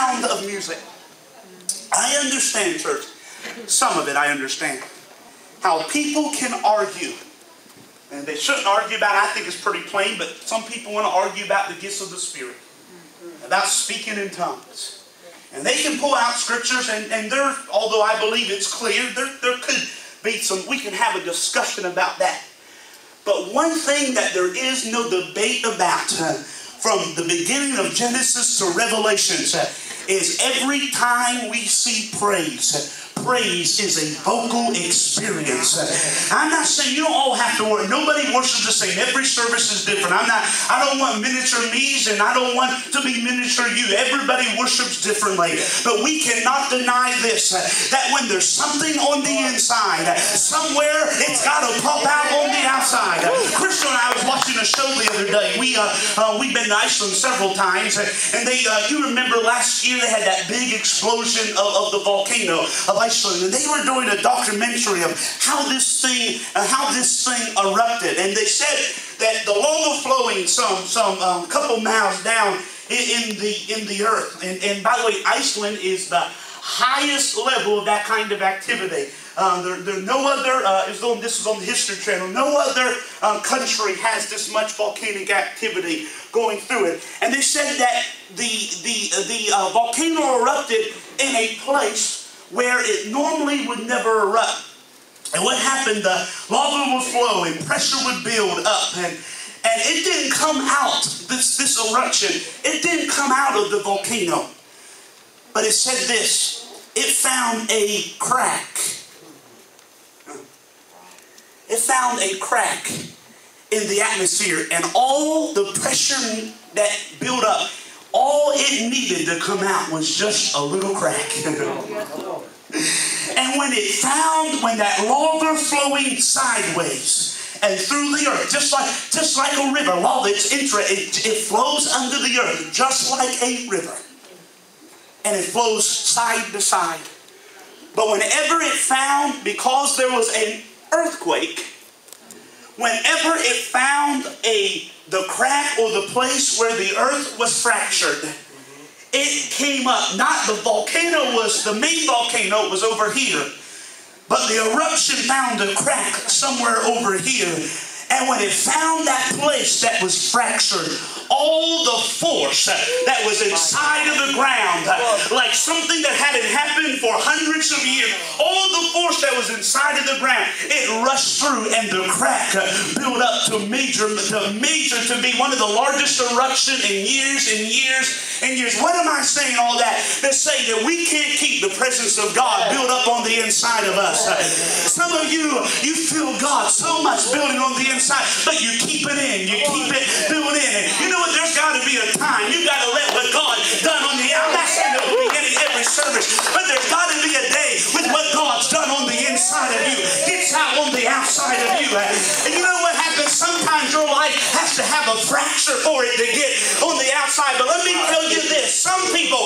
sound of music. I understand, church. Some of it I understand. How people can argue. And they shouldn't argue about it. I think it's pretty plain, but some people want to argue about the gifts of the Spirit. About speaking in tongues. And they can pull out scriptures, and there, although I believe it's clear, there could be some, we can have a discussion about that. But one thing that there is no debate about from the beginning of Genesis to Revelation is every time we see praise, praise is a vocal experience. I'm not saying you don't all have to work. Nobody worships the same. Every service is different. I don't want miniature me's and I don't want to be miniature you. Everybody worships differently. But we cannot deny this, that when there's something on the inside, somewhere it's got to pop out on the outside. Crystal and I was watching a show the other day. We've been to Iceland several times, and you remember last year they had that big explosion of the volcano of Iceland. And they were doing a documentary of how this thing erupted, and they said that the lava flowing some couple miles down in the earth. And by the way, Iceland is the highest level of that kind of activity. There no other. This is on the History Channel. No other country has this much volcanic activity going through it. And they said that the volcano erupted in a place where it normally would never erupt. And what happened, the lava would flow and pressure would build up, and it didn't come out, this eruption, it didn't come out of the volcano. But it said this, it found a crack. It found a crack in the atmosphere, and all the pressure that built up, all it needed to come out was just a little crack. And when that lava flowing sideways and through the earth, just like a river, lava, it flows under the earth just like a river. And it flows side to side. But whenever it found, because there was an earthquake, whenever it found the crack or the place where the earth was fractured, it came up. Not the volcano the main volcano was over here, but the eruption found a crack somewhere over here. And when it found that place that was fractured, all the force that was inside of the ground, like something that hadn't happened for hundreds of years, all the force that was inside of the ground, it rushed through, and the crack built up to be one of the largest eruptions in years and years and years. What am I saying all that? To say that we can't keep the presence of God built up on the inside of us. Some of you feel God so much building on the inside, but you keep it in. You keep it built in. And you know what? There's got to be a time. You got to let what God done on the outside. I'm not saying at the beginning of every service, but there's got to be a day with what God's done on the inside of you gets out on the outside of you. And you know what happens? Sometimes your life has to have a fracture for it to get on the outside. But let me tell you this. Some people